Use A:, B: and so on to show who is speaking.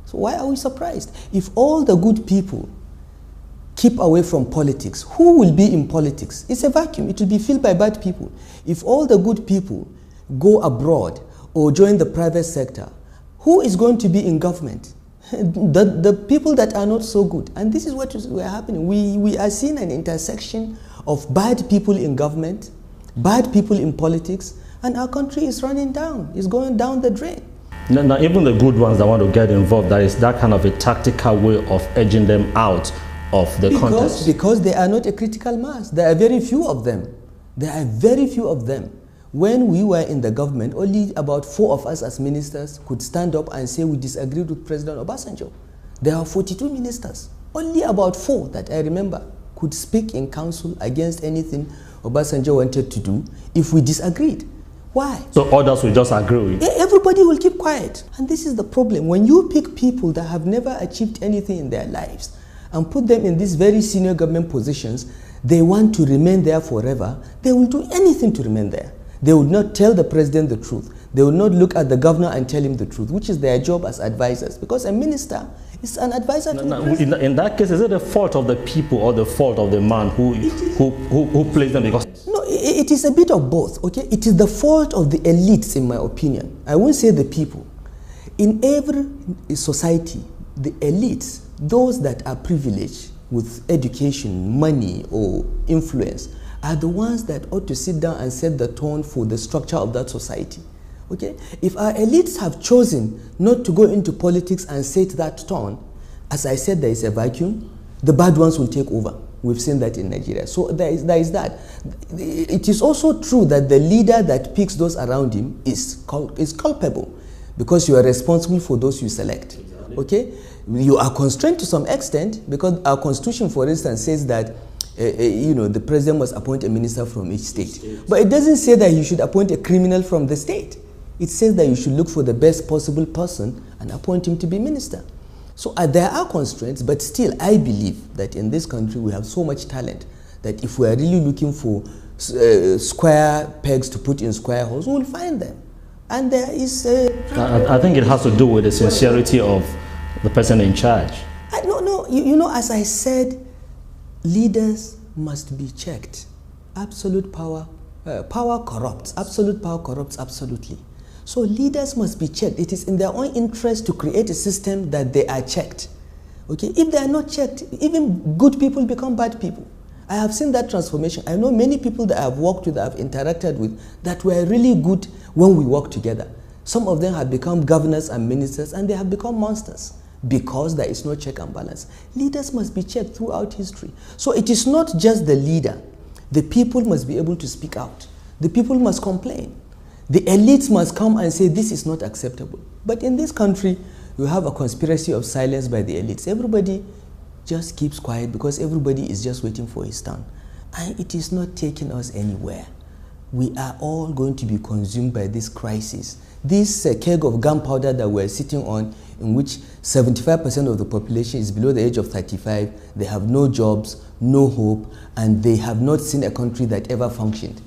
A: So why are we surprised? If all the good people keep away from politics, who will be in politics? It's a vacuum. It will be filled by bad people. If all the good people go abroad or join the private sector, who is going to be in government? The people that are not so good. And this is what is happening. We are seeing an intersection of bad people in government, bad people in politics, and our country is running down. It's going down the drain.
B: Now, even the good ones that want to get involved, that is that kind of a tactical way of edging them out of the contest.
A: Because they are not a critical mass. There are very few of them. There are very few of them. When we were in the government, only about 4 of us as ministers could stand up and say we disagreed with President Obasanjo. There are 42 ministers. Only about 4 that I remember could speak in council against anything Obasanjo wanted to do if we disagreed. Why?
B: So others will just agree with you?
A: Everybody will keep quiet. And this is the problem. When you pick people that have never achieved anything in their lives and put them in these very senior government positions, they want to remain there forever, they will do anything to remain there. They would not tell the president the truth. They will not look at the governor and tell him the truth, which is their job as advisors. Because a minister is an advisor to the president.
B: In that case, is it the fault of the people or the fault of the man who plays them? Because
A: no, it is a bit of both, okay? It is the fault of the elites, in my opinion. I won't say the people. In every society, the elites, those that are privileged with education, money, or influence, are the ones that ought to sit down and set the tone for the structure of that society. Okay? If our elites have chosen not to go into politics and set that tone, as I said, there is a vacuum, the bad ones will take over. We've seen that in Nigeria. So there is that. It is also true that the leader that picks those around him is culpable, because you are responsible for those you select. Okay? You are constrained to some extent, because our constitution, for instance, says that the president must appoint a minister from each state. But it doesn't say that you should appoint a criminal from the state. It says that you should look for the best possible person and appoint him to be minister. So there are constraints, but still I believe that in this country we have so much talent that if we are really looking for square pegs to put in square holes, we will find them. And there is
B: I think it has to do with the sincerity of the person in charge.
A: No, as I said, leaders must be checked. Absolute power, power corrupts. Absolute power corrupts absolutely. So leaders must be checked. It is in their own interest to create a system that they are checked. Okay? If they are not checked, even good people become bad people. I have seen that transformation. I know many people that I have worked with, that I have interacted with, that were really good when we worked together. Some of them have become governors and ministers, and they have become monsters because there is no check and balance. Leaders must be checked throughout history. So it is not just the leader. The people must be able to speak out. The people must complain. The elites must come and say this is not acceptable. But in this country, you have a conspiracy of silence by the elites. Everybody just keeps quiet because everybody is just waiting for his turn. And it is not taking us anywhere. We are all going to be consumed by this crisis. This keg of gunpowder that we're sitting on, in which 75% of the population is below the age of 35, they have no jobs, no hope, and they have not seen a country that ever functioned.